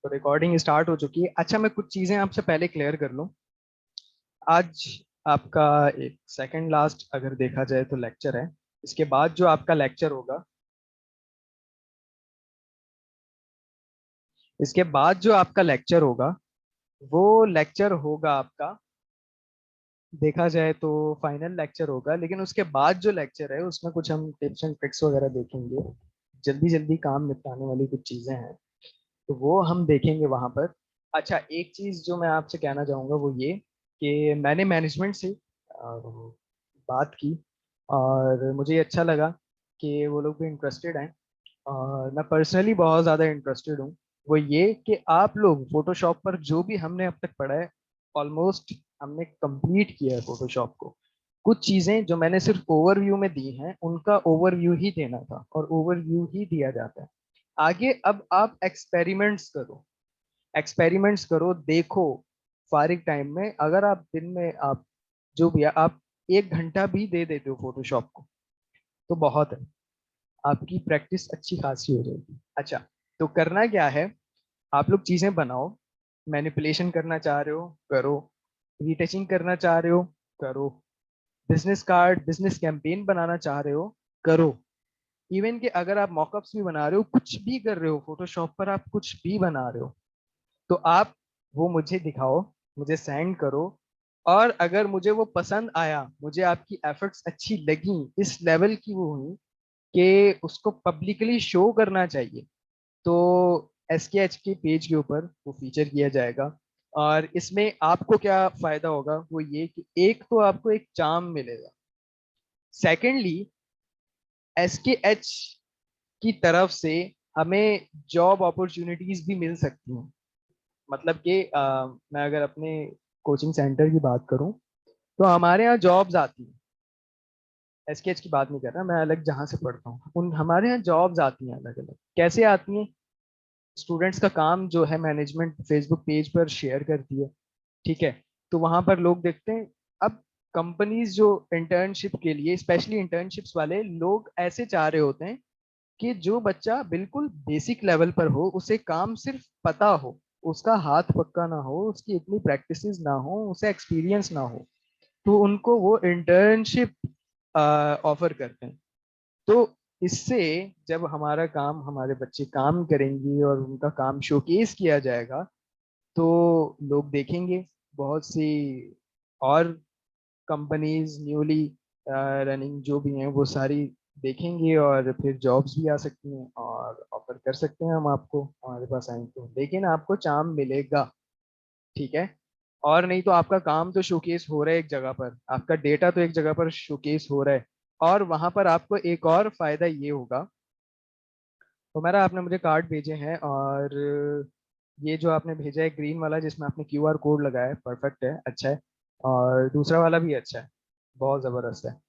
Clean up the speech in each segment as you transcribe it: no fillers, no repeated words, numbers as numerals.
तो recording start हो चुकी है। अच्छा, मैं कुछ चीजें आपसे पहले क्लियर कर लूं। आज आपका एक सेकंड लास्ट अगर देखा जाए तो लेक्चर है। इसके बाद जो आपका लेक्चर होगा, इसके बाद जो आपका लेक्चर होगा वो लेक्चर होगा आपका, देखा जाए तो फाइनल लेक्चर होगा। लेकिन उसके बाद जो लेक्चर है उसमें कुछ हम टिप्स एंड ट्रिक्स वगैरह देखेंगे। जल्दी जल्दी काम निपटाने वाली कुछ चीजें हैं, तो वो हम देखेंगे वहां पर। अच्छा, एक चीज जो मैं आपसे कहना चाहूंगा वो ये कि मैंने मैनेजमेंट से बात की और मुझे ये अच्छा लगा कि वो लोग भी इंटरेस्टेड हैं। और मैं पर्सनली बहुत ज़्यादा इंटरेस्टेड हूँ। वो ये कि आप लोग फोटोशॉप पर जो भी हमने अब तक पढ़ा है, ऑलमोस्ट हमने कंप्लीट किया है फोटोशॉप को। कुछ चीज़ें जो मैंने सिर्फ ओवरव्यू में दी हैं उनका ओवरव्यू ही देना था और ओवरव्यू ही दिया जाता है। आगे अब आप एक्सपेरिमेंट्स करो, एक्सपेरिमेंट्स करो, देखो। फारिग टाइम में अगर आप दिन में आप जो भी आप 1 घंटा भी दे देते हो फोटोशॉप को तो बहुत है। आपकी प्रैक्टिस अच्छी खासी हो जाएगी। अच्छा, तो करना क्या है, आप लोग चीजें बनाओ। मैनिपुलेशन करना चाह रहे हो करो, रीटचिंग करना चाह रहे हो करो, बिजनेस कार्ड बिजनेस कैंपेन बनाना चाह रहे हो करो। इवन कि अगर आप मॉकअप्स भी बना रहे हो, कुछ भी कर रहे हो फोटोशॉप पर, आप कुछ भी बना रहे हो तो आप वो मुझे दिखाओ, मुझे सेंड करो। और अगर मुझे वो पसंद आया, मुझे आपकी एफर्ट्स अच्छी लगी, इस लेवल की वो हुई कि उसको पब्लिकली शो करना चाहिए, तो एसकेएच के पेज के ऊपर वो फीचर किया जाएगा। और इसमें आपको क्या फायदा होगा वो ये कि एक तो आपको एक चार्म मिलेगा। सेकेंडली, एसकेएच की तरफ से हमें जॉब अपॉर्चुनिटीज भी मिल सकती हैं। मतलब कि मैं अगर अपने कोचिंग सेंटर की बात करूं तो हमारे यहाँ जॉब्स आती हैं। एसकेएच की बात नहीं कर रहा मैं, अलग जहाँ से पढ़ता हूँ उन हमारे यहाँ जॉब्स आती हैं। अलग अलग कैसे आती हैं, स्टूडेंट्स का काम जो है मैनेजमेंट फेसबुक पेज पर शेयर करती है, ठीक है। तो वहां पर लोग देखते हैं। अब कंपनीज जो इंटर्नशिप के लिए, स्पेशली इंटर्नशिप्स वाले लोग ऐसे चाह रहे होते हैं कि जो बच्चा बिल्कुल बेसिक लेवल पर हो, उसे काम सिर्फ पता हो, उसका हाथ पक्का ना हो, उसकी इतनी प्रैक्टिसेस ना हो, उसे एक्सपीरियंस ना हो, तो उनको वो इंटर्नशिप ऑफर करते हैं। तो इससे जब हमारा काम, हमारे बच्चे काम करेंगे और उनका काम शोकेस किया जाएगा तो लोग देखेंगे। बहुत सी और कंपनीज न्यूली रनिंग जो भी हैं वो सारी देखेंगे और फिर जॉब्स भी आ सकती हैं और ऑफर कर सकते हैं हम आपको, हमारे पास आएंगे तो। लेकिन आपको चांस मिलेगा, ठीक है। और नहीं तो आपका काम तो शोकेस हो रहा है एक जगह पर, आपका डेटा तो एक जगह पर शोकेस हो रहा है। और वहां पर आपको एक और फायदा ये होगा, तो मेरा आपने मुझे कार्ड भेजे हैं और ये जो आपने भेजा है ग्रीन वाला जिसमें आपने क्यूआर कोड लगाया है, परफेक्ट है, अच्छा है। और दूसरा वाला भी अच्छा है, बहुत जबरदस्त है।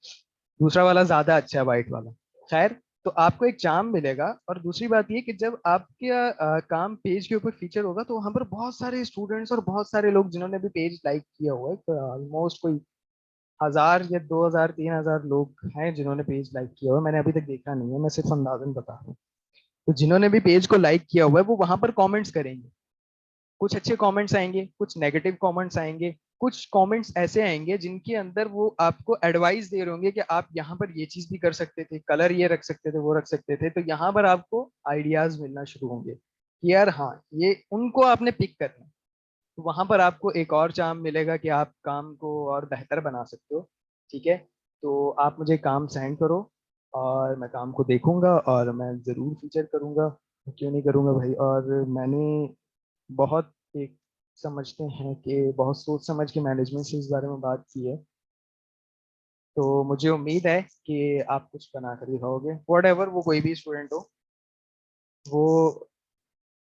दूसरा वाला ज्यादा अच्छा है, वाइट वाला। खैर, तो आपको एक चार्म मिलेगा। और दूसरी बात ये कि जब आपके काम पेज के ऊपर फीचर होगा तो वहां पर बहुत सारे स्टूडेंट्स और बहुत सारे लोग जिन्होंने भी पेज लाइक किया हुआ है, ऑलमोस्ट कोई 1000 या 2000 3000 लोग हैं जिन्होंने पेज लाइक किया हुआ है। मैंने अभी तक देखा नहीं है, मैं सिर्फ अंदाजन बता रहा हूँ। तो जिन्होंने भी पेज को लाइक किया हुआ है वो वहां पर कमेंट्स करेंगे। कुछ अच्छे कमेंट्स आएंगे, कुछ नेगेटिव कमेंट्स आएंगे, कुछ कमेंट्स ऐसे आएंगे जिनके अंदर वो आपको एडवाइस दे रहे होंगे कि आप यहाँ पर ये चीज भी कर सकते थे, कलर ये रख सकते थे, वो रख सकते थे। तो यहाँ पर आपको आइडियाज मिलना शुरू होंगे कि यार हाँ, ये उनको आपने पिक करना है। तो वहां पर आपको एक और चांस मिलेगा कि आप काम को और बेहतर बना सकते हो, ठीक है। तो आप मुझे काम सेंड करो और मैं काम को देखूंगा और मैं ज़रूर फीचर करूंगा। क्यों नहीं करूंगा भाई। और मैंने बहुत एक समझते हैं कि बहुत सोच समझ के मैनेजमेंट से इस बारे में बात की है। तो मुझे उम्मीद है कि आप कुछ बना कर दिखाओगे, वट एवर वो कोई भी स्टूडेंट हो, वो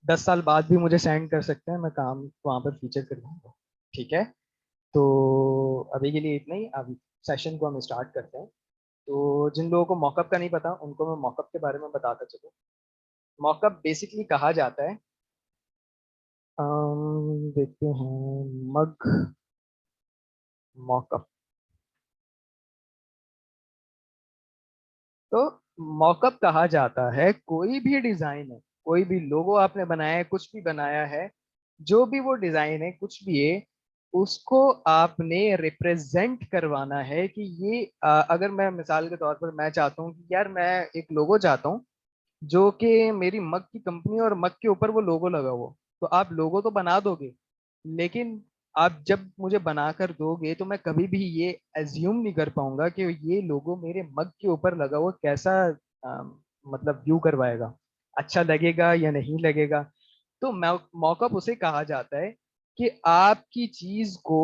10 साल बाद भी मुझे सेंड कर सकते हैं, मैं काम वहाँ पर फीचर कर दूंगा, ठीक है। तो अभी के लिए इतना ही, अभी सेशन को हम स्टार्ट करते हैं। तो जिन लोगों को मॉकअप का नहीं पता उनको मैं मॉकअप के बारे में बताता चलूँ। मॉकअप बेसिकली कहा जाता है, देखते हैं, मग मॉकअप। तो मॉकअप कहा जाता है कोई भी डिजाइन है, कोई भी लोगो आपने बनाया है, कुछ भी बनाया है, जो भी वो डिजाइन है, कुछ भी है, उसको आपने रिप्रेजेंट करवाना है कि ये अगर मैं मिसाल के तौर पर मैं चाहता हूँ कि यार मैं एक लोगो चाहता हूँ जो कि मेरी मग की कंपनी और मग के ऊपर वो लोगो लगा हुआ, तो आप लोगो तो बना दोगे, लेकिन आप जब मुझे बनाकर दोगे तो मैं कभी भी ये एज्यूम नहीं कर पाऊंगा कि ये लोगो मेरे मग के ऊपर लगा हुआ कैसा मतलब व्यू करवाएगा, अच्छा लगेगा या नहीं लगेगा। तो मॉकअप उसे कहा जाता है कि आपकी चीज को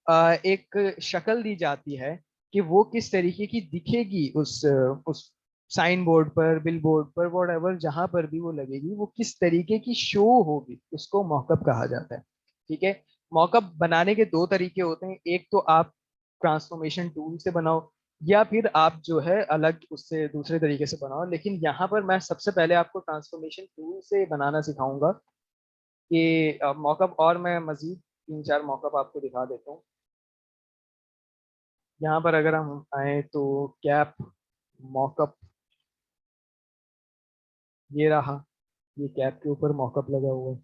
एक शक्ल दी जाती है कि वो किस तरीके की दिखेगी उस साइन बोर्ड पर, बिल बोर्ड पर, वॉट एवर जहां पर भी वो लगेगी, वो किस तरीके की शो होगी, उसको मॉकअप कहा जाता है। ठीक है। मॉकअप बनाने के दो तरीके होते हैं, एक तो आप ट्रांसफॉर्मेशन टूल से बनाओ, या फिर आप जो है अलग उससे दूसरे तरीके से बनाओ, लेकिन यहाँ पर मैं सबसे पहले आपको ट्रांसफॉर्मेशन टूल से बनाना सिखाऊंगा कि मॉकअप, और मैं मजीद तीन चार मॉकअप आपको दिखा देता हूँ। यहाँ पर अगर हम आए तो कैप मॉकअप, ये रहा, ये कैप के ऊपर मॉकअप लगा हुआ है।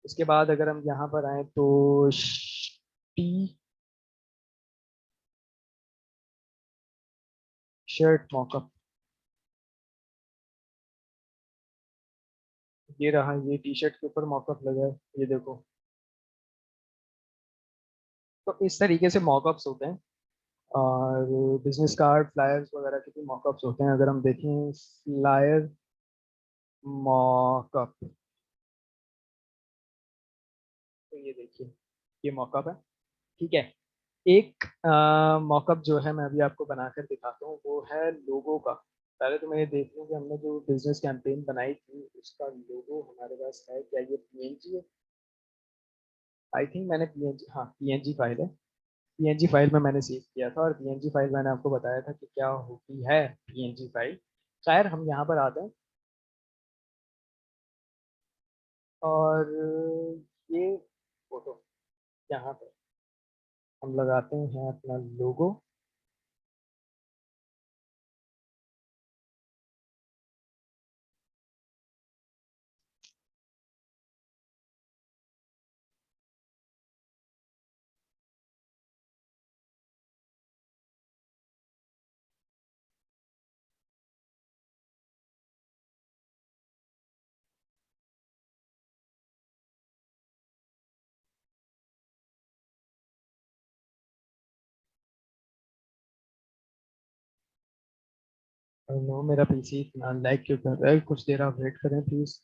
उसके बाद अगर हम यहाँ पर आए तो टी शर्ट मॉकअप, ये रहा, ये टी शर्ट के ऊपर मॉकअप लगा है, ये देखो। तो इस तरीके से मॉकअप्स होते हैं। और बिजनेस कार्ड, फ्लायर्स वगैरह के भी मॉकअप्स होते हैं। अगर हम देखें फ्लायर मॉकअप, तो ये देखिए, ये मॉकअप है। ठीक है। एक मॉकअप जो है मैं अभी आपको बनाकर दिखाता हूँ, वो है लोगो का। पहले तो मैं ये देख लूँ कि हमने जो बिजनेस कैंपेन बनाई थी उसका लोगो हमारे पास है क्या, ये पीएनजी है। आई थिंक मैंने पीएनजी, हाँ पीएनजी फाइल है। पीएनजी फाइल में मैंने सेव किया था, और पीएनजी फाइल मैंने आपको बताया था कि क्या होती है पीएनजी फाइल। खैर हम यहाँ पर आते हैं, और ये फोटो यहाँ पर हम लगाते हैं अपना लोगो। नो, मेरा पीसी इतना लैग क्यों कर रहा है, कुछ देर आप वेट करें प्लीज।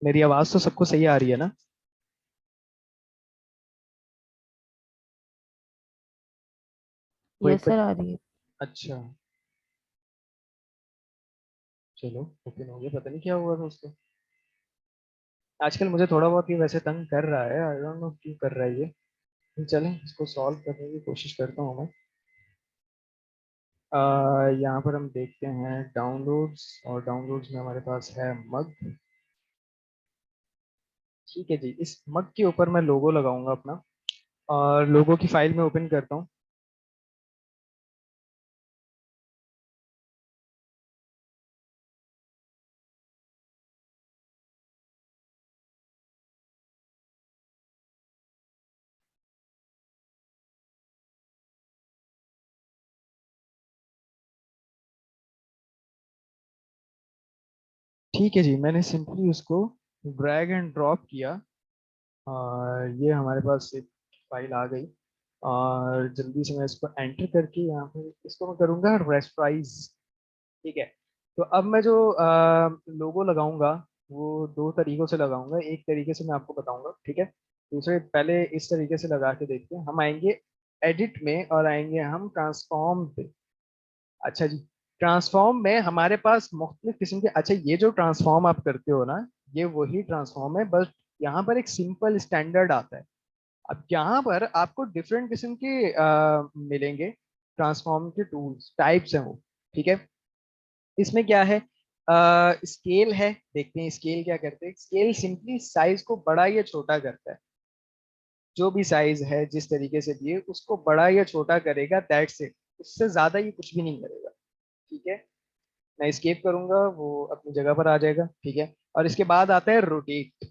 मेरी आवाज तो सबको सही आ रही है ना? कोई यस सर, आ रही है। अच्छा, चलो ओके हो गया, पता नहीं क्या हुआ था उसको। आजकल मुझे थोड़ा बहुत ये वैसे तंग कर रहा है, आई डोंट नो क्यों कर रहा है ये। चलें इसको सॉल्व करने की कोशिश करता हूँ मैं। यहाँ पर हम देखते हैं डाउनलोड्स, और डाउनलोड्स में हमारे पास है मग। ठीक है जी, इस मग के ऊपर मैं लोगो लगाऊंगा अपना, और लोगो की फाइल में ओपन करता हूँ। ठीक है जी, मैंने सिंपली उसको ड्रैग एंड ड्रॉप किया, और ये हमारे पास एक फाइल आ गई। और जल्दी से मैं इसको एंटर करके यहाँ पे इसको मैं करूँगा रेस्टराइज। ठीक है। तो अब मैं जो लोगो लगाऊंगा वो दो तरीकों से लगाऊंगा, एक तरीके से मैं आपको बताऊंगा, ठीक है। दूसरे पहले इस तरीके से लगा के देखते हैं। हम आएंगे एडिट में, और आएंगे हम ट्रांसफॉर्म पे। अच्छा जी, ट्रांसफॉर्म में हमारे पास मुख्तलिफ किस्म के, अच्छा ये जो ट्रांसफॉर्म आप करते हो ना, ये वही ट्रांसफॉर्म है, बस यहाँ पर एक सिंपल स्टैंडर्ड आता है। अब यहाँ पर आपको डिफरेंट किस्म के मिलेंगे ट्रांसफॉर्म के टूल्स, टाइप्स हैं वो। ठीक है। इसमें क्या है, स्केल है, देखते हैं स्केल क्या करते हैं। स्केल सिंपली साइज को बड़ा या छोटा करता है। जो भी साइज है जिस तरीके से भी है उसको बड़ा या छोटा करेगा, दैट्स इट। उससे ज्यादा ये कुछ भी नहीं करेगा। ठीक है, मैं एस्केप करूंगा, वो अपनी जगह पर आ जाएगा। ठीक है, और इसके बाद आता है रोटेट।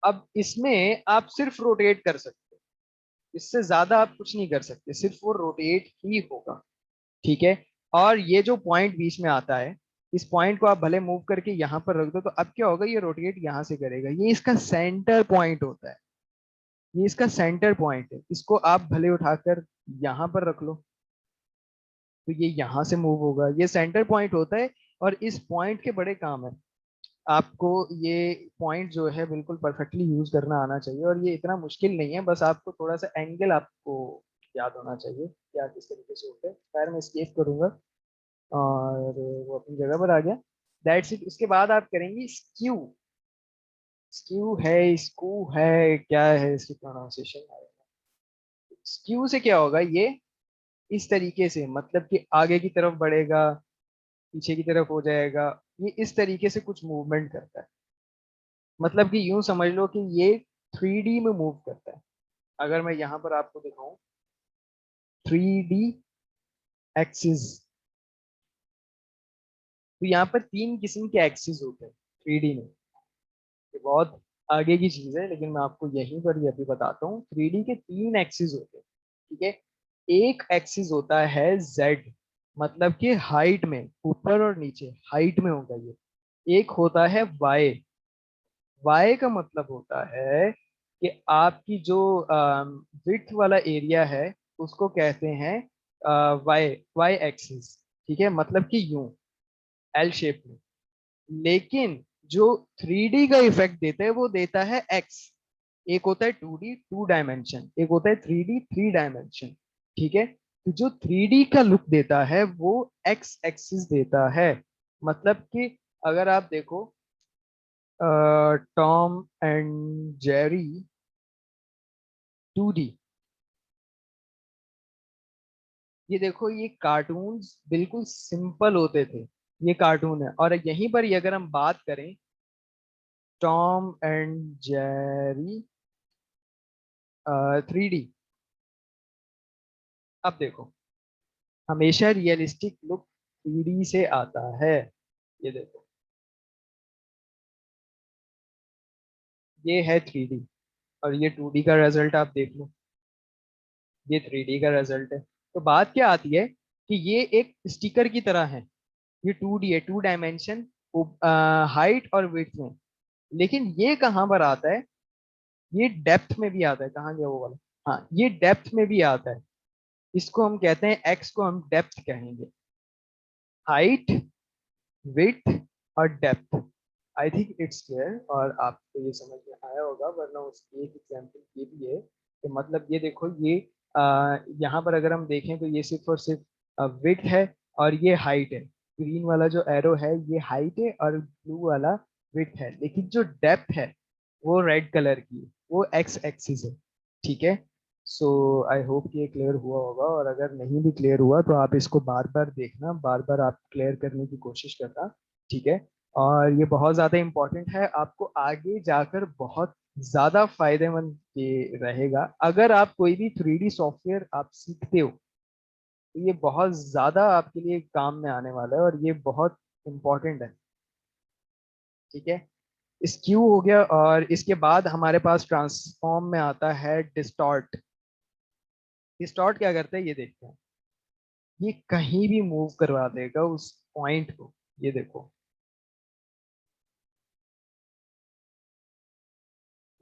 अब इसमें आप सिर्फ रोटेट कर सकते हो, इससे ज्यादा आप कुछ नहीं कर सकते, सिर्फ वो रोटेट ही होगा। ठीक है, और ये जो पॉइंट बीच में आता है, इस पॉइंट को आप भले मूव करके यहाँ पर रख दो, तो अब क्या होगा, ये रोटेट यहाँ से करेगा। ये इसका सेंटर पॉइंट होता है, ये इसका सेंटर पॉइंट है। इसको आप भले उठाकर यहाँ पर रख लो, तो ये यहाँ से मूव होगा। ये सेंटर पॉइंट होता है, और इस पॉइंट के बड़े काम है। आपको ये पॉइंट जो है बिल्कुल परफेक्टली यूज करना आना चाहिए, और ये इतना मुश्किल नहीं है, बस आपको थोड़ा सा एंगल आपको याद होना चाहिए क्या किस तरीके से होता है। खैर मैं escape करूंगा, और वो अपनी जगह पर आ गया। That's it. इसके बाद आप करेंगे स्क्यू। स्क्यू है, स्कू है, क्या है इसकी प्रोनाउंसिएशन। स्क्यू से क्या होगा, ये इस तरीके से, मतलब कि आगे की तरफ बढ़ेगा, पीछे की तरफ हो जाएगा। ये इस तरीके से कुछ मूवमेंट करता है। मतलब कि यूं समझ लो कि ये 3D में मूव करता है। अगर मैं यहाँ पर आपको दिखाऊं, 3D एक्सिस, तो यहाँ पर 3 किस्म के एक्सिस होते हैं 3D में। ये बहुत आगे की चीज है, लेकिन मैं आपको यहीं पर ये अभी बताता हूँ। 3D के 3 एक्सिस होते हैं। ठीक है, एक एक्सिस होता है जेड, मतलब कि हाइट में, ऊपर और नीचे हाइट में होगा ये। एक होता है वाई। वाई का मतलब होता है कि आपकी जो विड्थ वाला एरिया है उसको कहते हैं वाई, वाई एक्सिस। ठीक है, मतलब कि यूं एल शेप में। लेकिन जो 3D का इफेक्ट देता है वो देता है एक्स। एक होता है 2D, 2 डायमेंशन, एक होता है 3D, 3 डायमेंशन। ठीक है, तो जो 3D का लुक देता है वो एक्स एक्सिस देता है। मतलब कि अगर आप देखो टॉम एंड जेरी 2D, ये देखो ये कार्टून्स बिल्कुल सिंपल होते थे। ये कार्टून है, और यहीं पर ही अगर हम बात करें टॉम एंड जेरी 3D, अब देखो हमेशा रियलिस्टिक लुक 3D से आता है। ये देखो, ये है 3D, और ये 2D का रिजल्ट आप देख लो, ये 3D का रिजल्ट है। तो बात क्या आती है कि ये एक स्टिकर की तरह है। ये 2D है, 2 डायमेंशन, हाइट और विड्थ में। लेकिन ये कहाँ पर आता है, ये डेप्थ में भी आता है। कहाँ गया वो वाला, हाँ ये डेप्थ में भी आता है। इसको हम कहते हैं, एक्स को हम डेप्थ कहेंगे। हाइट, विड्थ और depth. I think it's clear, और आपको ये समझ में आया होगा, वरना उसकी एक एग्जाम्पल ये भी है कि मतलब ये देखो, ये यहाँ पर अगर हम देखें तो ये सिर्फ और सिर्फ विड्थ है, और ये हाइट है। ग्रीन वाला जो एरो है ये हाइट है, और ब्लू वाला विड्थ है। लेकिन जो डेप्थ है वो रेड कलर की है, वो एक्स एक्सिस है। ठीक है, सो आई होप कि ये क्लियर हुआ होगा, और अगर नहीं भी क्लियर हुआ तो आप इसको बार बार देखना, बार बार आप क्लियर करने की कोशिश करना। ठीक है, और ये बहुत ज़्यादा इम्पोर्टेंट है, आपको आगे जाकर बहुत ज़्यादा फायदेमंद ये रहेगा। अगर आप कोई भी 3D सॉफ्टवेयर आप सीखते हो, तो ये बहुत ज़्यादा आपके लिए काम में आने वाला है, और ये बहुत इम्पोर्टेंट है। ठीक है, स्क्यू हो गया, और इसके बाद हमारे पास ट्रांसफॉर्म में आता है डिस्टॉर्ट। डिस्टॉर्ट क्या करता है ये देखते हैं। ये कहीं भी मूव करवा देगा उस पॉइंट को। ये देखो,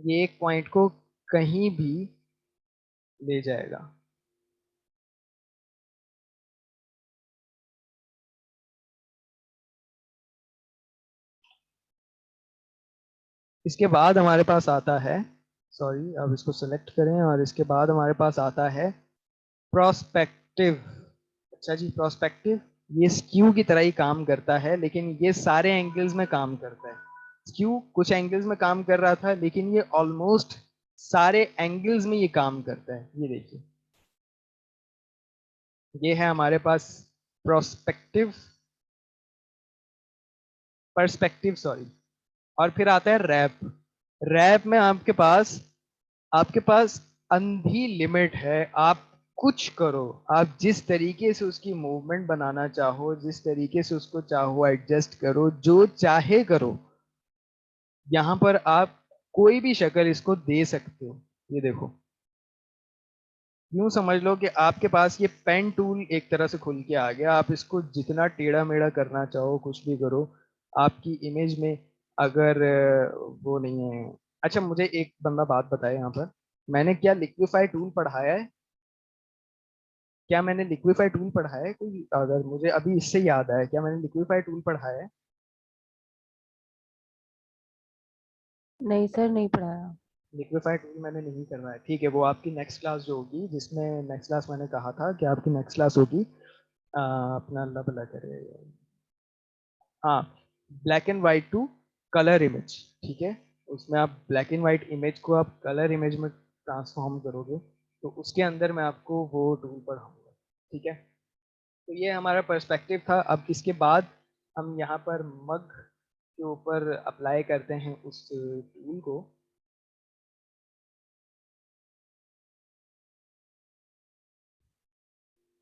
ये एक पॉइंट को कहीं भी ले जाएगा। इसके बाद हमारे पास आता है, सॉरी अब इसको सेलेक्ट करें, और इसके बाद हमारे पास आता है प्रोस्पेक्टिव। अच्छा जी, प्रोस्पेक्टिव ये स्क्यू की तरह ही काम करता है, लेकिन ये सारे एंगल्स में काम करता है। स्क्यू कुछ एंगल्स में काम कर रहा था, लेकिन ये ऑलमोस्ट सारे एंगल्स में ये काम करता है। ये देखिए, ये है हमारे पास प्रोस्पेक्टिव। Perspective sorry. और फिर आता है रैप। रैप में आपके पास अंधी लिमिट है। आप कुछ करो, आप जिस तरीके से उसकी मूवमेंट बनाना चाहो, जिस तरीके से उसको चाहो एडजस्ट करो, जो चाहे करो। यहाँ पर आप कोई भी शक्ल इसको दे सकते हो। ये देखो, यूं समझ लो कि आपके पास ये पेन टूल एक तरह से खुल के आ गया। आप इसको जितना टेढ़ा मेढ़ा करना चाहो कुछ भी करो। आपकी इमेज में अगर वो नहीं है। अच्छा, मुझे एक बंदा बात बताए यहाँ पर, मैंने क्या लिक्विफाई टूल पढ़ाया है? क्या मैंने लिक्विफाई टूल पढ़ाया है कोई? अगर मुझे अभी इससे याद आया, क्या मैंने लिक्विफाई टूल पढ़ाया है? नहीं सर, नहीं पढ़ाया। लिक्विफाई टूल मैंने नहीं करना है, ठीक है। वो आपकी नेक्स्ट क्लास जो होगी, जिसमें नेक्स्ट क्लास मैंने कहा था कि आपकी नेक्स्ट क्लास होगी, अपना अल्लाह भला करे, हाँ, black and white two colour image. ठीक है, उसमें आप ब्लैक एंड वाइट इमेज को आप कलर इमेज में ट्रांसफॉर्म करोगे, तो उसके अंदर मैं आपको वो टूल पढ़ाऊंगा। ठीक है, तो ये हमारा पर्सपेक्टिव था। अब इसके बाद हम यहाँ पर मग के ऊपर अप्लाई करते हैं उस टूल को।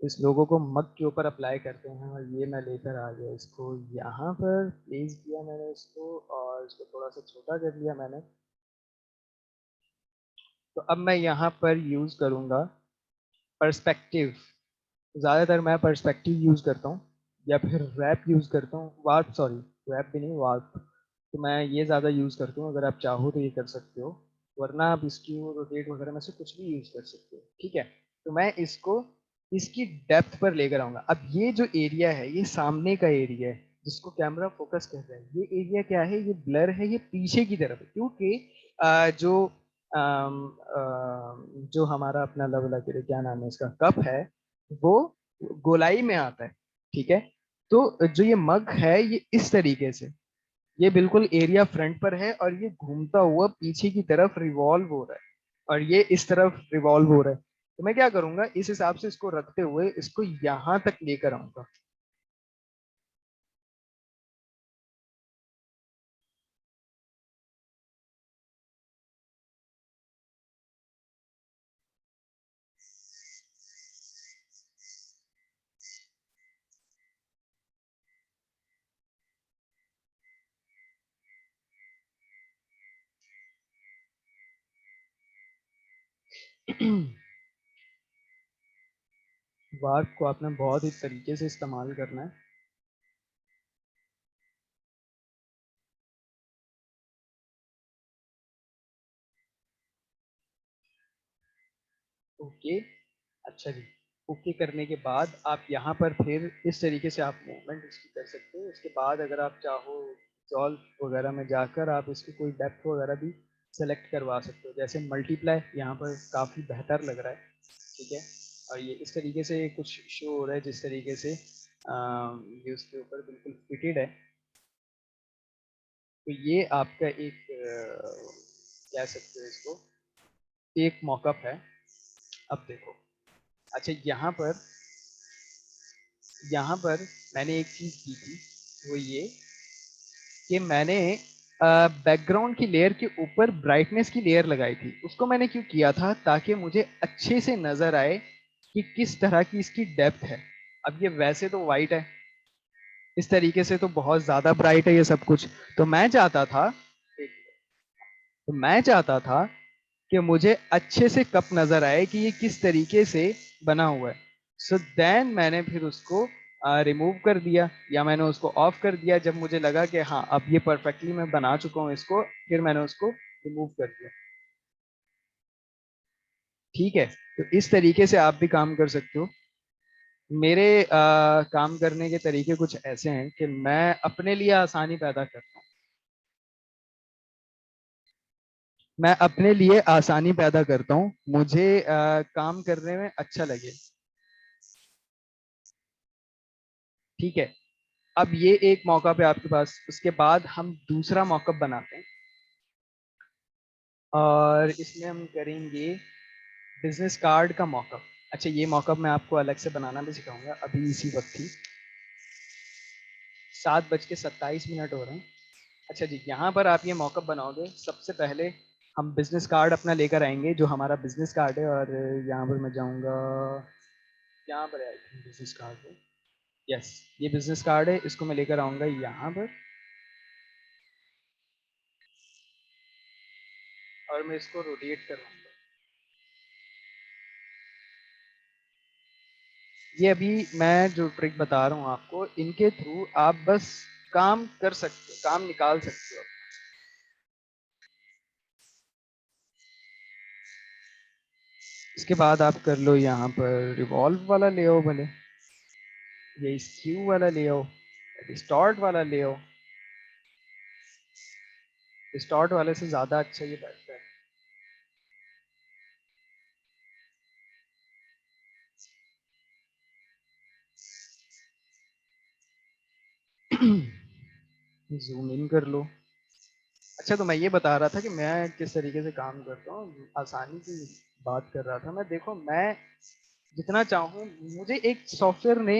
इस लोगो को मग के ऊपर अप्लाई करते हैं, और ये मैं लेकर आ गया इसको यहाँ पर प्लेस किया मैंने इसको, और इसको थोड़ा सा छोटा कर लिया मैंने। तो अब मैं यहाँ पर यूज करूँगा पर्सपेक्टिव। ज़्यादातर मैं पर्सपेक्टिव यूज करता हूँ, या फिर रैप यूज करता हूँ, वार्प सॉरी, रैप भी नहीं, वार्प। तो मैं ये ज़्यादा यूज करता हूँ। अगर आप चाहो तो ये कर सकते हो, वरना आप इसकी रोटेट वगैरह में से कुछ भी यूज कर सकते हो। ठीक है, तो मैं इसको इसकी डेप्थ पर लेकर आऊंगा। अब ये जो एरिया है, ये सामने का एरिया है जिसको कैमरा फोकस कर रहा है। ये एरिया क्या है? ये ब्लर है, ये पीछे की तरफ है, क्योंकि जो हमारा अपना लेवल के लिए क्या नाम है इसका, कप है, वो गोलाई में आता है। ठीक है, तो जो ये मग है, ये इस तरीके से, ये बिल्कुल एरिया फ्रंट पर है, और ये घूमता हुआ पीछे की तरफ रिवॉल्व हो रहा है, और ये इस तरफ रिवॉल्व हो रहा है। तो मैं क्या करूंगा, इस हिसाब से इसको रखते हुए इसको यहां तक लेकर आऊंगा। वार्प को आपने बहुत ही तरीके से इस्तेमाल करना है। ओके, अच्छा जी। ओके करने के बाद आप यहाँ पर फिर इस तरीके से आप मूवमेंट इसकी कर सकते हो। इसके बाद अगर आप चाहो, सॉल्व वगैरह में जाकर आप इसकी कोई डेप्थ वगैरह भी सेलेक्ट करवा सकते हो। जैसे मल्टीप्लाई यहाँ पर काफ़ी बेहतर लग रहा है। ठीक है, और ये इस तरीके से कुछ शो हो रहा है, जिस तरीके से ये उसके ऊपर बिल्कुल फिटेड है। तो ये आपका एक कह सकते हो इसको, एक मॉकअप है। अब देखो, अच्छा, यहाँ पर मैंने एक चीज की थी, वो ये कि मैंने बैकग्राउंड की लेयर के ऊपर ब्राइटनेस की लेयर लगाई थी। उसको मैंने क्यों किया था? ताकि मुझे अच्छे से नजर आए कि किस तरह की इसकी डेप्थ है। अब ये वैसे तो वाइट है, इस तरीके से तो बहुत ज्यादा ब्राइट है ये सब कुछ। तो मैं चाहता था कि मुझे अच्छे से कप नजर आए कि ये किस तरीके से बना हुआ है। सो देन मैंने फिर उसको रिमूव कर दिया, या मैंने उसको ऑफ कर दिया जब मुझे लगा कि हाँ, अब ये परफेक्टली मैं बना चुका हूँ इसको। फिर मैंने उसको रिमूव कर दिया। ठीक है, तो इस तरीके से आप भी काम कर सकते हो। मेरे काम करने के तरीके कुछ ऐसे हैं कि मैं अपने लिए आसानी पैदा करता हूँ। मैं अपने लिए आसानी पैदा करता हूँ, मुझे काम करने में अच्छा लगे। ठीक है, अब ये एक मौका पे आपके पास, उसके बाद हम दूसरा मॉकअप बनाते हैं, और इसमें हम करेंगे बिजनेस कार्ड का मॉकअप। अच्छा, ये मॉकअप मैं आपको अलग से बनाना भी सिखाऊंगा। अभी इसी वक्त ही 7:27 हो रहे हैं। अच्छा जी, यहाँ पर आप ये मॉकअप बनाओगे। सबसे पहले हम बिजनेस कार्ड अपना लेकर आएंगे, जो हमारा बिजनेस कार्ड है। और यहाँ पर मैं जाऊँगा, यहाँ पर है बिजनेस कार्ड है। यस, ये बिजनेस कार्ड है, इसको मैं लेकर आऊँगा यहाँ पर, और मैं इसको रोटेट करूँगा। ये अभी मैं जो ट्रिक बता रहा हूँ आपको, इनके थ्रू आप बस काम कर सकते हो, काम निकाल सकते हो। इसके बाद आप कर लो यहाँ पर रिवॉल्व वाला ले आओ भले, ये स्क्यू वाला ले आओ, डिस्टॉर्ट वाला ले आओ। डिस्टॉर्ट वाले से ज़्यादा अच्छा ये बैठता है। जूम इन कर लो। अच्छा, तो मैं ये बता रहा था कि मैं किस तरीके से काम करता हूँ, आसानी की बात कर रहा था मैं। देखो, मैं जितना चाहूँ, मुझे एक सॉफ्टवेयर ने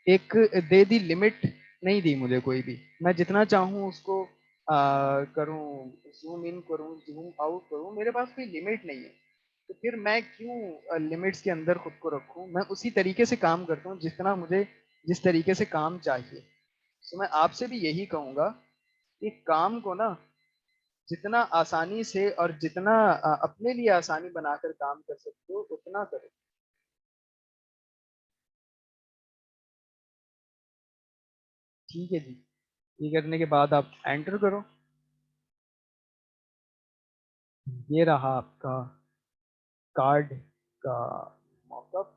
एक दे दी लिमिट, नहीं दी मुझे कोई भी। मैं जितना चाहूँ उसको करूँ, जूम इन करूँ, जूम आउट करूँ, मेरे पास कोई लिमिट नहीं है। तो फिर मैं क्यों लिमिट्स के अंदर खुद को रखूँ? मैं उसी तरीके से काम करता हूँ जितना मुझे, जिस तरीके से काम चाहिए। तो मैं आपसे भी यही कहूँगा कि काम को ना जितना आसानी से और जितना अपने लिए आसानी बनाकर काम कर सकते हो उतना करो। ठीक है जी। ये करने के बाद आप एंटर करो। ये रहा आपका कार्ड का मॉकअप।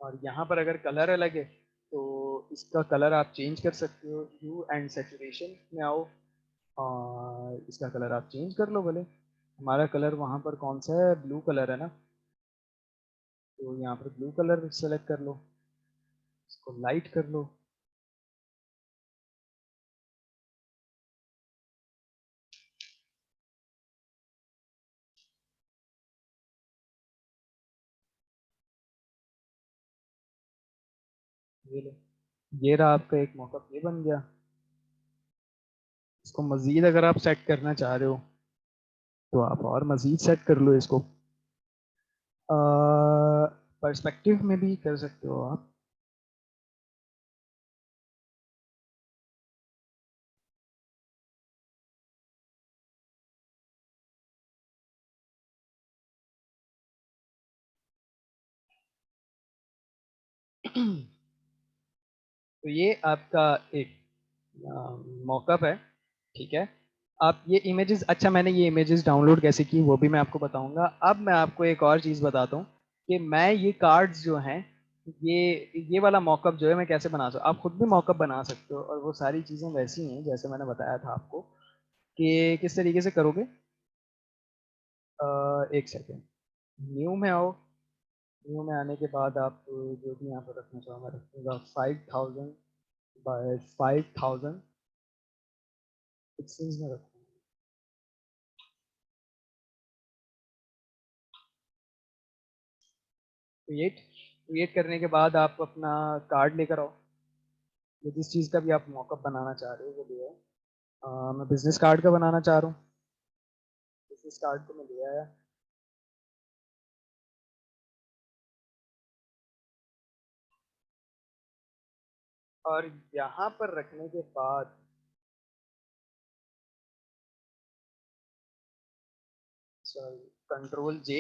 और यहाँ पर अगर कलर अलग है तो इसका कलर आप चेंज कर सकते हो। ह्यू एंड सैचुरेशन में आओ और इसका कलर आप चेंज कर लो भले। हमारा कलर वहाँ पर कौन सा है? ब्लू कलर है ना, तो यहाँ पर ब्लू कलर सेलेक्ट कर लो, इसको लाइट कर लो। ये लो, ये रहा आपका एक मॉकअप, ये बन गया। इसको मज़ीद अगर आप सेट करना चाह रहे हो तो आप और मज़ीद सेट कर लो इसको। पर्सपेक्टिव में भी कर सकते हो आप। तो ये आपका एक मॉकअप है, ठीक है। आप ये इमेजेस, अच्छा मैंने ये इमेजेस डाउनलोड कैसे की वो भी मैं आपको बताऊंगा। अब मैं आपको एक और चीज़ बताता हूँ कि मैं ये कार्ड्स जो हैं, ये वाला मॉकअप जो है मैं कैसे बना सकता हूँ। आप खुद भी मॉकअप बना सकते हो, और वो सारी चीज़ें वैसी हैं जैसे मैंने बताया था आपको कि किस तरीके से करोगे। एक सेकेंड, न्यू में आओ। न्यू में आने के बाद आप जो भी यहाँ पर रखना चाहो, मैं रखूँगा 5000 बाय 5000 पिक्सल्स में रखूँगा। क्रिएट क्रिएट करने के बाद आप अपना कार्ड लेकर आओ, या जिस चीज़ का भी आप मॉकअप बनाना चाह रहे हो वो ले आओ। मैं बिजनेस कार्ड का बनाना चाह रहा हूँ, बिजनेस कार्ड को मैं ले आया। और यहाँ पर रखने के बाद कंट्रोल जे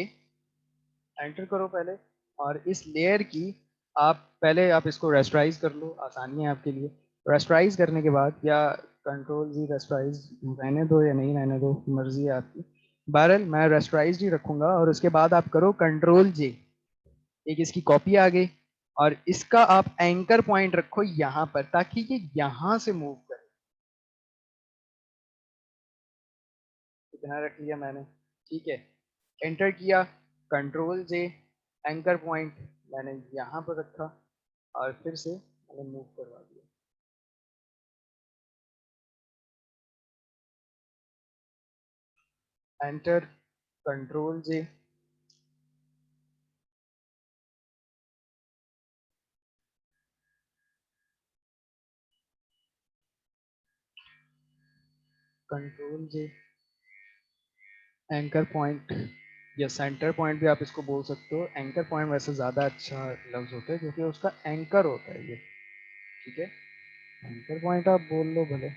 एंटर करो पहले। और इस लेयर की आप पहले आप इसको रेस्टराइज कर लो, आसानी है आपके लिए। रेस्टराइज करने के बाद, या कंट्रोल जी रेस्टराइज रहने दो या नहीं रहने दो, मर्जी है आपकी। बहरहाल मैं रेस्टराइज ही रखूंगा। और उसके बाद आप करो कंट्रोल जे, एक इसकी कॉपी आ गई। और इसका आप एंकर पॉइंट रखो यहाँ पर, ताकि ये यहाँ से मूव करे। इतना रख लिया मैंने, ठीक है। एंटर किया, कंट्रोल जे, एंकर पॉइंट मैंने यहाँ पर रखा, और फिर से मैंने मूव करवा दिया। एंटर, कंट्रोल जे। कंट्रोल जी, एंकर पॉइंट या सेंटर पॉइंट भी आप इसको बोल सकते हो। एंकर पॉइंट वैसे ज़्यादा अच्छा लफ्ज़ होता है क्योंकि उसका एंकर होता है ये, ठीक है। एंकर पॉइंट आप बोल लो भले।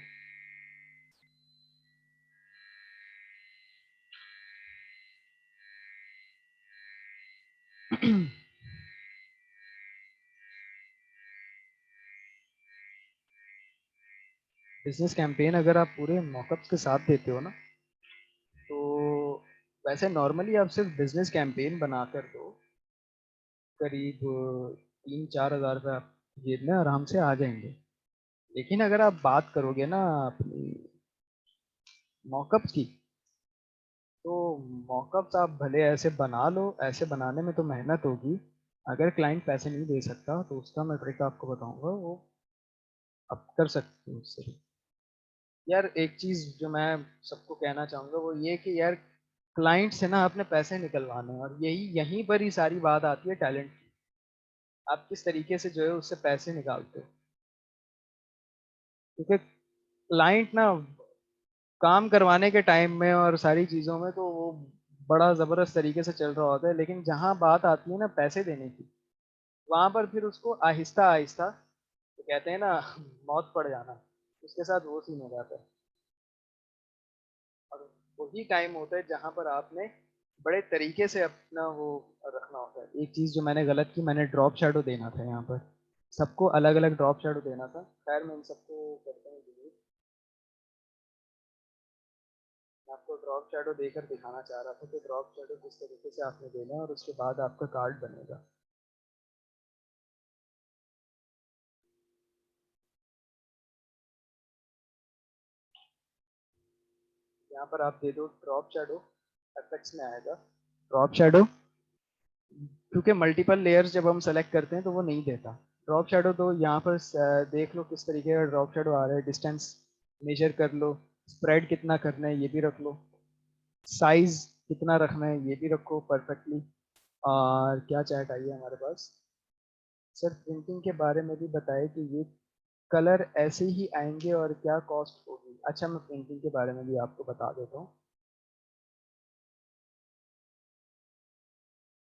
बिजनेस कैंपेन अगर आप पूरे मॉकअप्स के साथ देते हो ना, तो वैसे नॉर्मली आप सिर्फ बिजनेस कैंपेन बनाकर दो, करीब 3-4 हज़ार रुपये आप जेब में आराम से आ जाएंगे। लेकिन अगर आप बात करोगे ना अपनी मॉकअप्स की, तो मॉकअप्स आप भले ऐसे बना लो, ऐसे बनाने में तो मेहनत होगी। अगर क्लाइंट पैसे नहीं दे सकता तो उसका मैं ट्रिक आपको बताऊंगा, वो आप कर सकते हो उससे। यार एक चीज जो मैं सबको कहना चाहूंगा वो ये कि यार क्लाइंट से ना अपने पैसे निकलवाने हैं, और यही यहीं पर ही सारी बात आती है टैलेंट की। आप किस तरीके से जो है उससे पैसे निकालते हो, क्योंकि क्लाइंट ना काम करवाने के टाइम में और सारी चीज़ों में तो वो बड़ा ज़बरदस्त तरीके से चल रहा होता है, लेकिन जहाँ बात आती है ना पैसे देने की, वहाँ पर फिर उसको आहिस्ता आहिस्ता, तो कहते हैं ना मौत पड़ जाना, उसके साथ वो सीन हो जाता है। और वही टाइम होता है जहाँ पर आपने बड़े तरीके से अपना वो रखना होता है। एक चीज़ जो मैंने गलत की, मैंने ड्रॉप शैडो देना था यहाँ पर, सबको अलग अलग ड्रॉप शैडो देना था। खैर मैं इन सबको करता हूँ delete। मैं आपको ड्रॉप शैडो देकर दिखाना चाह रहा था कि ड्रॉप शैडो किस तरीके से आपने देना है और उसके बाद आपका कार्ड बनेगा। यहाँ पर आप दे दो ड्रॉप शैडो, इफेक्ट्स में आएगा ड्रॉप शैडो। क्योंकि मल्टीपल लेयर्स जब हम सेलेक्ट करते हैं तो वो नहीं देता ड्रॉप शैडो। तो यहाँ पर देख लो किस तरीके का ड्रॉप शैडो आ रहा है, डिस्टेंस मेजर कर लो, स्प्रेड कितना करना है ये भी रख लो, साइज कितना रखना है ये भी रखो परफेक्टली। और क्या चैट आई है हमारे पास, सर प्रिंटिंग के बारे में भी बताए कि ये कलर ऐसे ही आएंगे और क्या कॉस्ट होगी। अच्छा मैं प्रिंटिंग के बारे में भी आपको बता देता हूँ।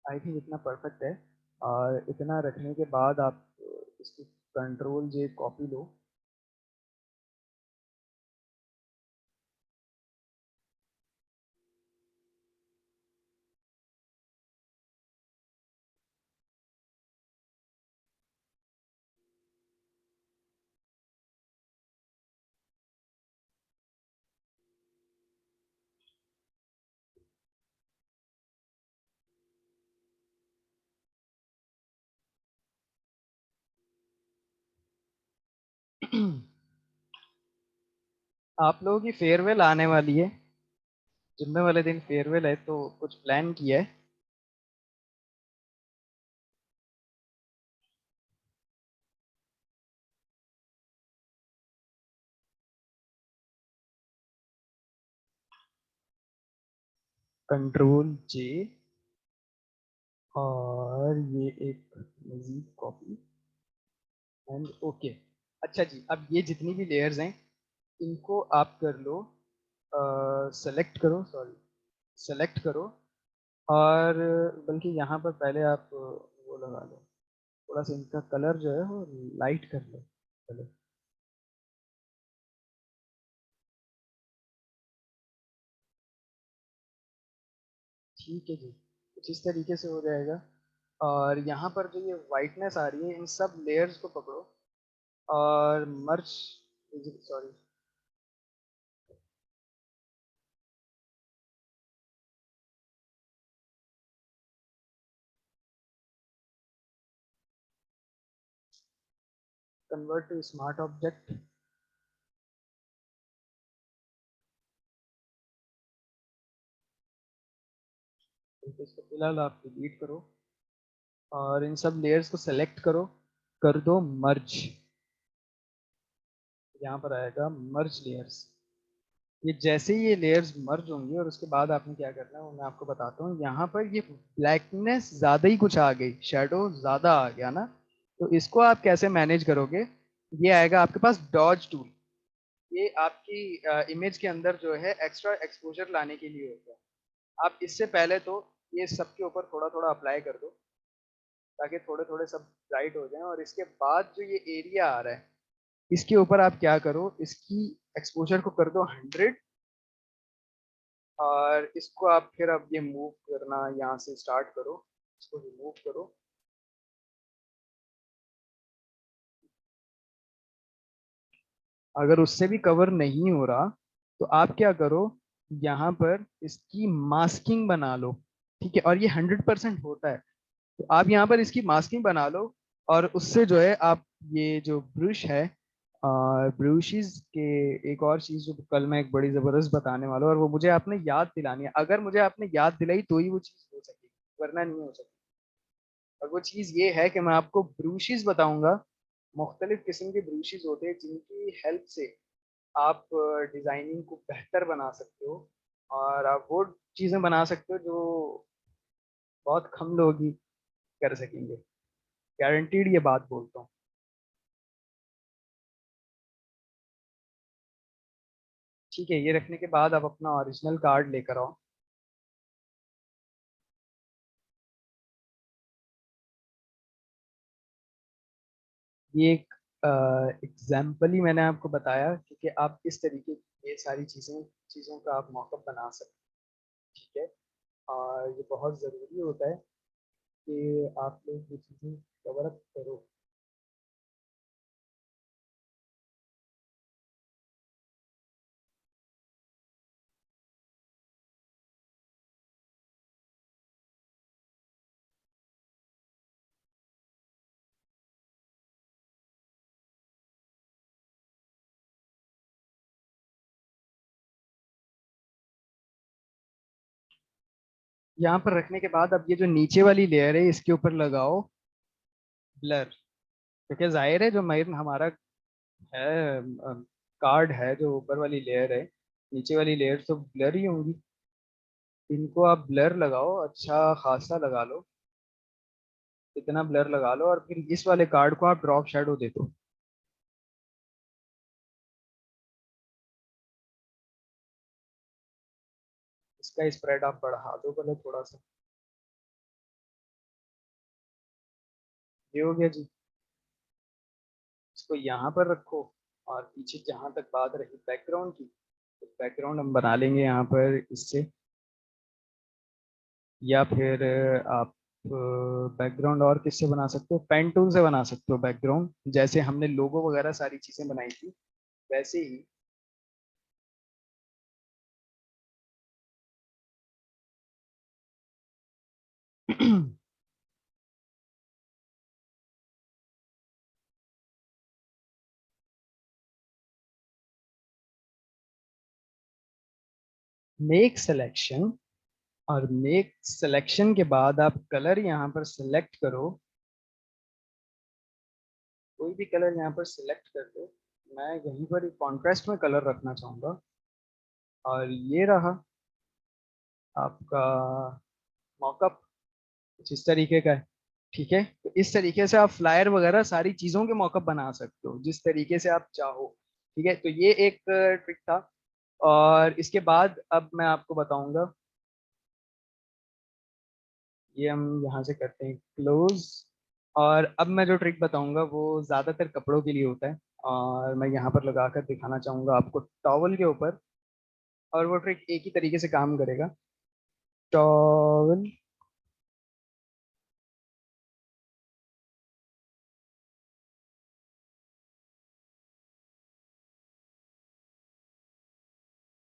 आई थिंक इतना परफेक्ट है, और इतना रखने के बाद आप इसकी कंट्रोल जे कॉपी लो। आप लोगों की फेयरवेल आने वाली है, जुम्मे वाले दिन फेयरवेल है, तो कुछ प्लान किया है? कंट्रोल जे और ये एक मजीद कॉपी एंड ओके। अच्छा जी, अब ये जितनी भी लेयर्स हैं इनको आप कर लो, सेलेक्ट करो, सॉरी सेलेक्ट करो। और बल्कि यहाँ पर पहले आप वो लगा लो, थोड़ा सा इनका कलर जो है वो लाइट कर लो कलर। ठीक है जी, कुछ इस तरीके से हो जाएगा। और यहाँ पर जो ये वाइटनेस आ रही है इन सब लेयर्स को पकड़ो और merge, sorry convert to smart object. इसको फिलहाल आप डिलीट करो और इन सब लेयर्स को सेलेक्ट करो, कर दो मर्ज। यहाँ पर आएगा मर्ज लेयर्स। ये जैसे ही ये लेयर्स मर्ज होंगी और उसके बाद आपने क्या करना है वो मैं आपको बताता हूँ। यहाँ पर ये ब्लैकनेस ज़्यादा ही कुछ आ गई, शेडो ज़्यादा आ गया ना, तो इसको आप कैसे मैनेज करोगे? ये आएगा आपके पास डॉज टूल। ये आपकी इमेज के अंदर जो है एक्स्ट्रा एक्सपोजर लाने के लिए होता है। आप इससे पहले तो ये सबके ऊपर थोड़ा थोड़ा अप्लाई कर दो, ताकि थोड़े थोड़े सब ब्राइट हो जाएं, और इसके बाद जो ये एरिया आ रहा है इसके ऊपर आप क्या करो, इसकी एक्सपोजर को कर दो 100, और इसको आप फिर अब ये मूव करना यहाँ से स्टार्ट करो, इसको रिमूव करो। अगर उससे भी कवर नहीं हो रहा तो आप क्या करो, यहाँ पर इसकी मास्किंग बना लो। ठीक है, और ये 100% होता है, तो आप यहाँ पर इसकी मास्किंग बना लो, और उससे जो है आप ये जो ब्रश है, ब्रशेस के एक और चीज जो कल मैं एक बड़ी जबरदस्त बताने वाला हूँ, और वो मुझे आपने याद दिलानी है। अगर मुझे आपने याद दिलाई तो ही वो चीज हो सकेगी, वरना नहीं हो सकती। और वो चीज ये है कि मैं आपको ब्रूशीज बताऊंगा। मुख्तलिफ किस्म के ब्रूशीज होते हैं जिनकी हेल्प से आप डिजाइनिंग को बेहतर बना सकते हो, और आप वो चीजें बना सकते हो जो बहुत कम लोग ही कर सकेंगे। गारंटीड ये बात बोलता हूँ। ठीक है, ये रखने के बाद आप अपना ओरिजिनल कार्ड लेकर आओ। ये एक एग्जाम्पल ही मैंने आपको बताया, क्योंकि आप इस तरीके की ये सारी चीज़ों का आप मॉकअप बना सकते हैं। ठीक है, और ये बहुत ज़रूरी होता है कि आप लोग ये चीज़ें कवर अप करो। यहाँ पर रखने के बाद अब ये जो नीचे वाली लेयर है इसके ऊपर लगाओ ब्लर, क्योंकि जाहिर है जो मयर हमारा है कार्ड है, जो ऊपर वाली लेयर है, नीचे वाली लेयर तो ब्लर ही होंगी। इनको आप ब्लर लगाओ, अच्छा खासा लगा लो, इतना ब्लर लगा लो, और फिर इस वाले कार्ड को आप ड्रॉप शेडो दे दो। इसका स्प्रेड आप बढ़ा दो पहले थोड़ा सा। ये हो गया जी। इसको यहाँ पर रखो, और पीछे जहां तक बात रही बैकग्राउंड की, तो बैकग्राउंड हम बना लेंगे यहाँ पर इससे, या फिर आप बैकग्राउंड और किससे बना सकते हो, पेन टूल से बना सकते हो बैकग्राउंड, जैसे हमने लोगो वगैरह सारी चीजें बनाई थी वैसे ही। मेक सिलेक्शन, और मेक सिलेक्शन के बाद आप कलर यहाँ पर सिलेक्ट करो, कोई भी कलर यहाँ पर सिलेक्ट कर दो। मैं यहीं पर एक कॉन्ट्रास्ट में कलर रखना चाहूंगा, और ये रहा आपका मॉकअप, कुछ इस तरीके का है। ठीक है, तो इस तरीके से आप फ्लायर वगैरह सारी चीजों के मॉकअप बना सकते हो जिस तरीके से आप चाहो। ठीक है, तो ये एक ट्रिक था। और इसके बाद अब मैं आपको बताऊंगा, ये हम यहाँ से करते हैं क्लोज। और अब मैं जो ट्रिक बताऊंगा वो ज्यादातर कपड़ों के लिए होता है, और मैं यहाँ पर लगाकर दिखाना चाहूंगा आपको टॉवल के ऊपर, और वो ट्रिक एक ही तरीके से काम करेगा। टॉवल,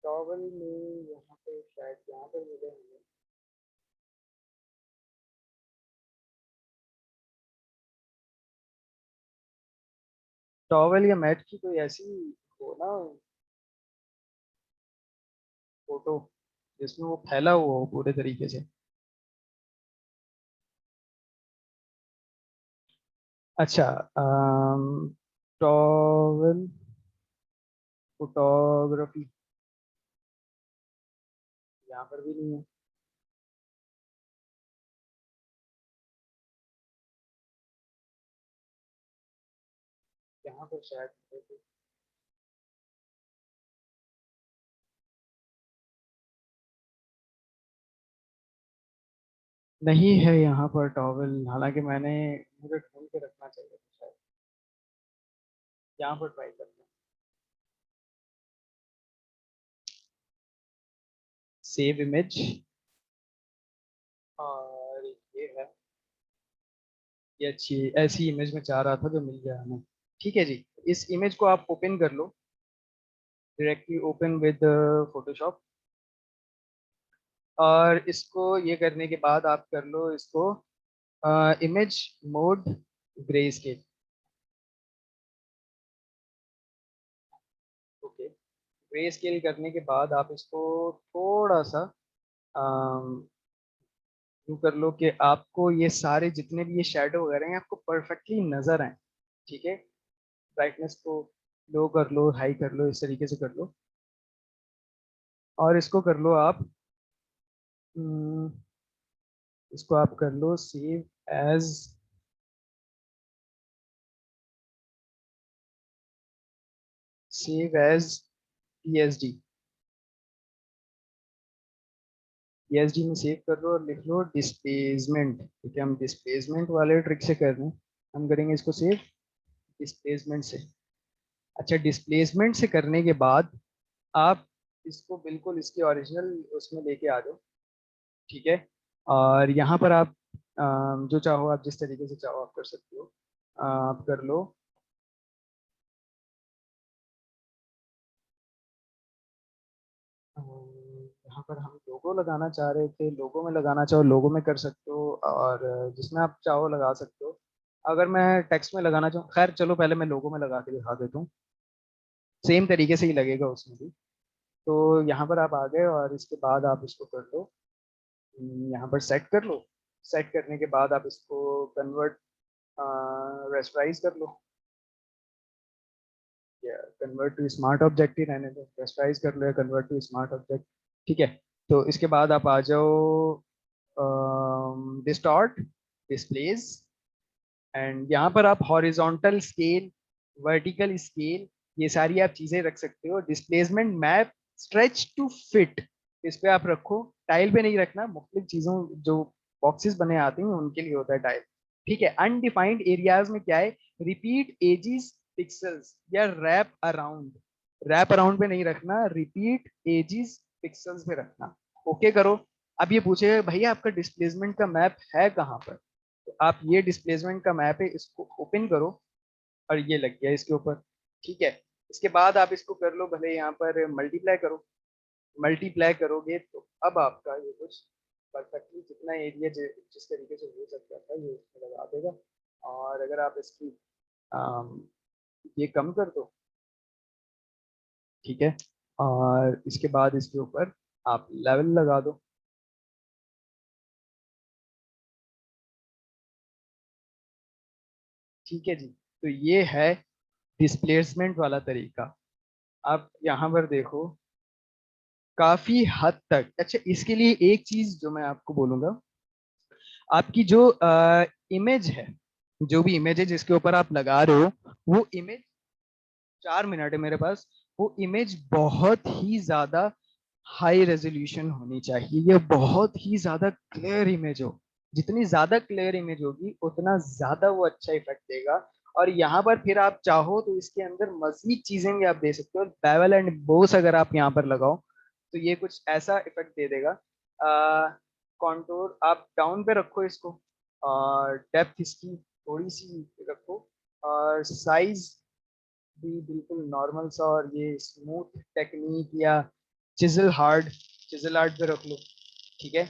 टॉवल में यहाँ पे शायद यहाँ पर मिले होंगे। टॉवल या मैट की कोई ऐसी हो ना फोटो, जिसमें वो फैला हुआ हो पूरे तरीके से। अच्छा, टॉवल फोटोग्राफी यहाँ पर भी नहीं है। यहाँ पर शायद है। नहीं है यहाँ पर टॉवल, हालांकि मैंने, मुझे ढूंढ के रखना चाहिए था शायद। यहाँ पर ट्राई करते हैं। सेव इमेज, और ये है, ये अच्छी, ऐसी इमेज में चाह रहा था जो मिल गया हमें। ठीक है जी, इस इमेज को आप ओपन कर लो, डायरेक्टली ओपन विद फोटोशॉप। और इसको ये करने के बाद आप कर लो इसको image mode grey scale. Okay, grey scale करने के बाद आप इसको थोड़ा सा यूं कर लो कि आपको ये सारे जितने भी ये शेडो वगैरह हैं आपको परफेक्टली नजर आए। ठीक है, ब्राइटनेस को लो कर लो, हाई कर लो, इस तरीके से कर लो। और इसको कर लो आप, हम्म, इसको आप कर लो save as, save as PSD. PSD में सेव कर लो और लिख लो डिस्प्लेसमेंट, क्योंकि हम डिस्प्लेसमेंट वाले ट्रिक से कर रहे हैं। हम करेंगे इसको सेव डिस्प्लेसमेंट से। अच्छा, डिस्प्लेसमेंट से करने के बाद आप इसको बिल्कुल इसके ओरिजिनल उसमें लेके आ जाओ। ठीक है, और यहाँ पर आप जो चाहो, आप जिस तरीके से चाहो आप कर सकते हो। आप कर लो, यहाँ पर हम लोगो लगाना चाह रहे थे, लोगो में लगाना चाहो लोगो में कर सकते हो, और जिसमें आप चाहो लगा सकते हो। अगर मैं टेक्स्ट में लगाना चाहूँ, खैर चलो पहले मैं लोगो में लगा के दिखा देता हूँ, सेम तरीके से ही लगेगा उसमें भी। तो यहाँ पर आप आ गए और इसके बाद आप इसको कर लो, यहाँ पर सेट कर लो। सेट करने के बाद आप इसको कन्वर्ट, रेस्टराइज कर लो, या कन्वर्ट टू स्मार्ट ऑब्जेक्ट ही रहने दो, रेस्टराइज कर लो या कन्वर्ट टू स्मार्ट ऑब्जेक्ट। ठीक है, तो इसके बाद आप आ जाओ डिस्टॉर्ट, डिस्प्लेस, एंड यहाँ पर आप हॉरिजॉन्टल स्केल, वर्टिकल स्केल, ये सारी आप चीजें रख सकते हो। Displacement map stretch to fit, इस पे आप रखो, टाइल पे नहीं रखना, मुख्तलिफ चीजों जो बॉक्सेस बने आते हैं उनके लिए होता है टाइल। ठीक है, अनडिफाइंड एरियाज में क्या है, रिपीट एजिस पिक्सल्स या रैप अराउंड, रैप अराउंड पे नहीं रखना, रिपीट एजिस पिक्सल्स पे रखना। ओके करो। अब ये पूछे भैया आपका डिस्प्लेसमेंट का मैप है कहाँ पर, तो आप ये डिस्प्लेसमेंट का मैप है, इसको ओपन करो, और ये लग गया इसके ऊपर। ठीक है, इसके बाद आप इसको कर लो, भले यहाँ पर मल्टीप्लाई करो, मल्टीप्लाई करोगे तो अब आपका ये कुछ परफेक्टली जितना एरिया जिस तरीके से हो सकता था ये इसमें लगा देगा। और अगर आप इसकी अम, ये कम कर दो, ठीक है, और इसके बाद इसके ऊपर आप लेवल लगा दो। ठीक है जी, तो ये है डिस्प्लेसमेंट वाला तरीका। आप यहाँ पर देखो, काफी हद तक अच्छा, इसके लिए एक चीज जो मैं आपको बोलूंगा, आपकी जो इमेज है, जो भी इमेज है जिसके ऊपर आप लगा रहे हो, वो इमेज, 4 मिनट है मेरे पास, वो इमेज बहुत ही ज्यादा हाई रेजोल्यूशन होनी चाहिए, ये बहुत ही ज्यादा क्लियर इमेज हो। जितनी ज्यादा क्लियर इमेज होगी उतना ज्यादा वो अच्छा इफेक्ट देगा। और यहाँ पर फिर आप चाहो तो इसके अंदर मजीद चीजें भी आप दे सकते हो, बेवल एंड बोस अगर आप यहाँ पर लगाओ तो ये कुछ ऐसा इफेक्ट दे देगा। कॉन्टूर आप डाउन पे रखो इसको, और डेप्थ इसकी थोड़ी सी रखो, और साइज भी बिल्कुल नॉर्मल सा, और ये स्मूथ टेक्निक या चिजल हार्ड, चिजल आर्ट पे रख लो। ठीक है,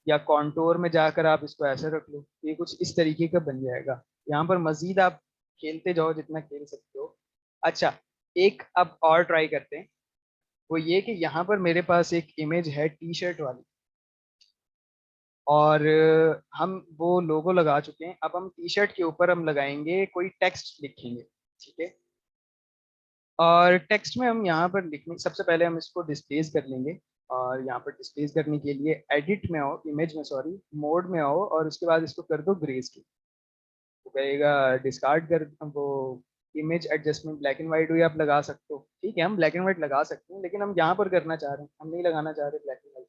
या कॉन्टोर में जाकर आप इसको ऐसे रख लो, ये कुछ इस तरीके का बन जाएगा। यहाँ पर मजीद आप खेलते जाओ जितना खेल सकते हो। अच्छा, एक अब और ट्राई करते हैं, वो ये कि यहाँ पर मेरे पास एक इमेज है टी शर्ट वाली, और हम वो लोगो लगा चुके हैं, अब हम टी शर्ट के ऊपर हम लगाएंगे कोई टेक्स्ट लिखेंगे। ठीक है, और टेक्स्ट में हम यहाँ पर लिखने, सबसे पहले हम इसको डिस्प्लेस कर लेंगे, और यहाँ पर डिस्प्लेस करने के लिए एडिट में आओ, इमेज में सॉरी, मोड में आओ, और उसके बाद इसको कर दो ग्रे स्केल। वो कहेगा डिस्कार्ड कर वो, image adjustment black and white हुई, आप लगा सकते हो। ठीक है, हम ब्लैक एंड व्हाइट लगा सकते हैं, लेकिन हम यहाँ पर करना चाह रहे हैं, हम नहीं लगाना चाह रहे ब्लैक एंड व्हाइट।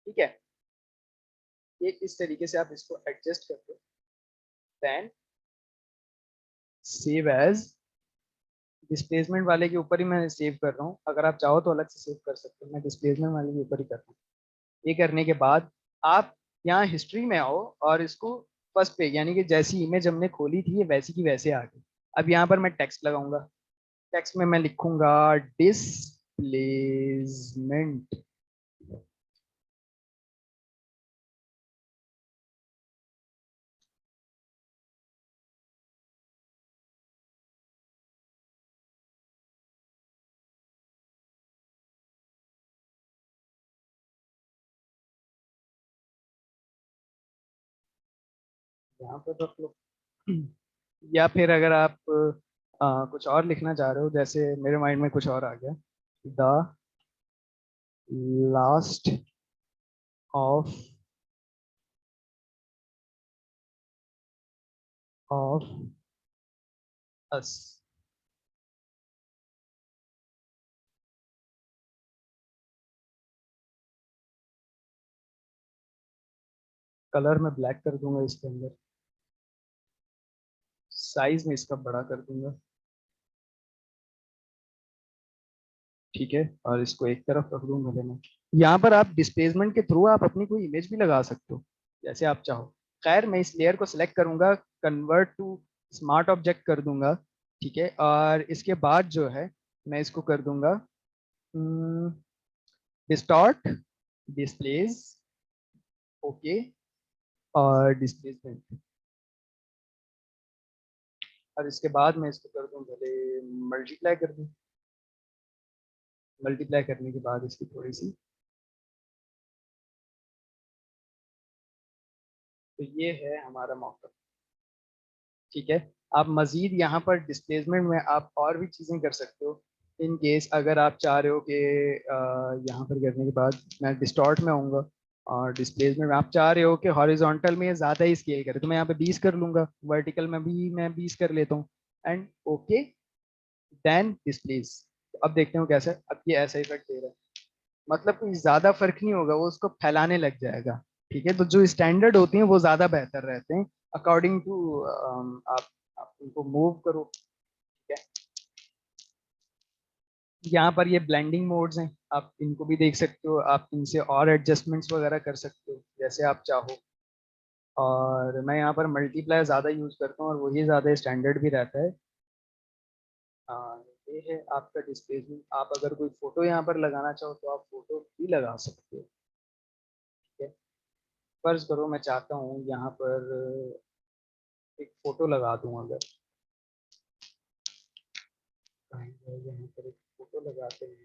ठीक है, ये इस तरीके से आप इसको एडजस्ट कर दो, देन सेव एज। डिस्प्लेसमेंट वाले के ऊपर ही मैं सेव कर रहा हूँ, अगर आप चाहो तो अलग से सेव कर सकते हो, मैं डिस्प्लेसमेंट वाले के ऊपर ही कर रहा हूँ। ये करने के बाद आप यहाँ हिस्ट्री में आओ और इसको फर्स्ट पे, यानी कि जैसी इमेज हमने खोली थी ये वैसी की वैसे आ गई। अब यहाँ पर मैं टेक्स्ट लगाऊंगा, टेक्स्ट में मैं लिखूंगा डिस्प्लेसमेंट। यहाँ पर रख लो। या फिर अगर आप कुछ और लिखना चाह रहे हो, जैसे मेरे माइंड में कुछ और आ गया, the last of us. Colour में ब्लैक कर दूंगा इसके अंदर, साइज में इसका बड़ा कर दूंगा, ठीक है, और इसको एक तरफ रख दूंगा मैं। यहाँ पर आप डिस्प्लेसमेंट के थ्रू आप अपनी कोई इमेज भी लगा सकते हो, जैसे आप चाहो। खैर मैं इस लेयर को सिलेक्ट करूंगा, कन्वर्ट टू स्मार्ट ऑब्जेक्ट कर दूंगा, ठीक है, और इसके बाद जो है मैं इसको कर दूंगा डिस्टॉर्ट, डिस्प्लेस, ओके, और डिस्प्लेसमेंट। और इसके बाद मैं इसको कर दूं पहले मल्टीप्लाई कर दूं, मल्टीप्लाई करने के बाद इसकी थोड़ी सी, तो ये है हमारा मॉकअप, ठीक है। आप मजीद यहाँ पर डिस्प्लेसमेंट में आप और भी चीज़ें कर सकते हो। इन केस अगर आप चाह रहे हो कि यहाँ पर करने के बाद मैं डिस्टॉर्ट में आऊँगा, और डिस्प्लेसमेंट में आप चाह रहे हो कि हॉरिजॉन्टल में ज़्यादा ही स्केल करे, तो मैं यहाँ पे 20 कर लूँगा, वर्टिकल में भी मैं 20 कर लेता हूँ, एंड ओके, देन डिस्प्लेस। अब देखते हो कैसे, अब ये ऐसा इफेक्ट दे रहा है, मतलब कोई ज़्यादा फर्क नहीं होगा, वो उसको फैलाने लग जाएगा, ठीक है। तो जो स्टैंडर्ड होती हैं वो ज़्यादा बेहतर रहते हैं, अकॉर्डिंग टू आप उनको मूव करो, ठीक है। यहाँ पर ये ब्लेंडिंग मोड्स हैं, आप इनको भी देख सकते हो, आप इनसे और एडजस्टमेंट्स वगैरह कर सकते हो जैसे आप चाहो। और मैं यहाँ पर मल्टीप्लाई ज़्यादा यूज़ करता हूँ और वही ज़्यादा स्टैंडर्ड भी रहता है। ये है आपका डिस्प्लेसमेंट। आप अगर कोई फोटो यहाँ पर लगाना चाहो तो आप फोटो भी लगा सकते हो, ठीक है। फर्ज करो मैं चाहता हूँ यहाँ पर एक फोटो लगा दूँ, अगर यहाँ पर एक फोटो लगाते हैं।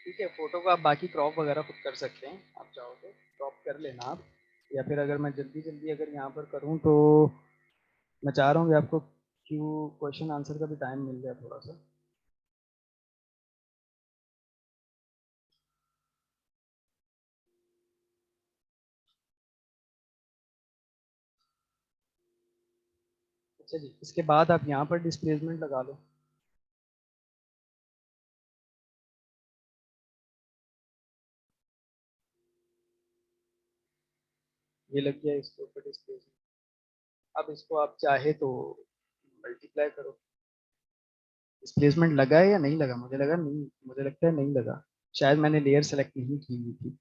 ठीक है, फोटो को आप बाकी क्रॉप वगैरह खुद कर सकते हैं, आप चाहो तो क्रॉप कर लेना आप। या फिर अगर मैं जल्दी जल्दी अगर यहाँ पर करूँ तो मैं चाह रहा हूँ कि आपको क्यों क्वेश्चन आंसर का भी टाइम मिल जाए थोड़ा सा। अच्छा जी, इसके बाद आप यहाँ पर डिस्प्लेसमेंट लगा लो। ये लग गया इसके ऊपर डिस्प्लेसमेंट। अब इसको आप चाहे तो मल्टीप्लाई करो। डिस्प्लेसमेंट लगा है या नहीं लगा, मुझे लगा नहीं, मुझे लगता है नहीं लगा, शायद मैंने लेयर सेलेक्ट नहीं की हुई थी।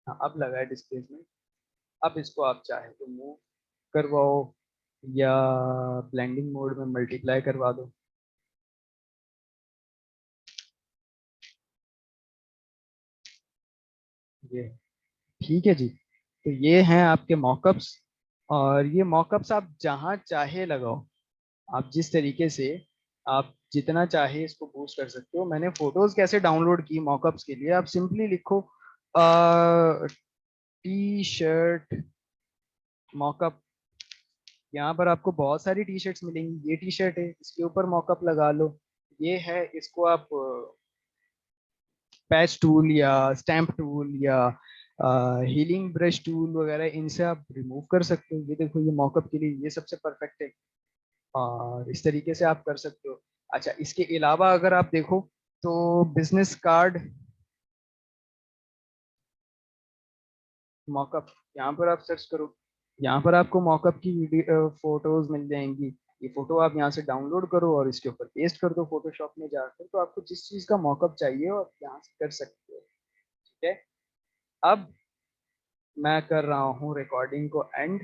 हाँ अब लगा है डिस्प्लेसमेंट। अब इसको आप चाहे तो मूव करवाओ या ब्लेंडिंग मोड में मल्टीप्लाई करवा दो। ये ठीक है जी। तो ये हैं आपके मॉकअप्स, और ये मॉकअप्स आप जहाँ चाहे लगाओ, आप जिस तरीके से आप जितना चाहे इसको बूस्ट कर सकते हो। मैंने फोटोज कैसे डाउनलोड की मॉकअप्स के लिए, आप सिंपली लिखो टी शर्ट मॉकअप। यहाँ पर आपको बहुत सारी टी शर्ट्स मिलेंगी। ये टी शर्ट है, इसके ऊपर मॉकअप लगा लो। ये है, इसको आप पैच टूल या स्टैम्प टूल या हीलिंग ब्रश टूल वगैरह इनसे आप रिमूव कर सकते हो। ये देखो, ये मॉकअप के लिए ये सबसे परफेक्ट है, और इस तरीके से आप कर सकते हो। अच्छा, इसके अलावा अगर आप देखो तो बिजनेस कार्ड मॉकअप, यहाँ पर आप सर्च करो। यहाँ पर आपको मॉकअप की वीडियो फोटोज मिल जाएंगी। ये फोटो आप यहाँ से डाउनलोड करो और इसके ऊपर पेस्ट कर दो फोटोशॉप में जाकर, तो आपको जिस चीज का मॉकअप चाहिए हो आप यहाँ से कर सकते हो। ठीक है, अब मैं कर रहा हूँ रिकॉर्डिंग को एंड।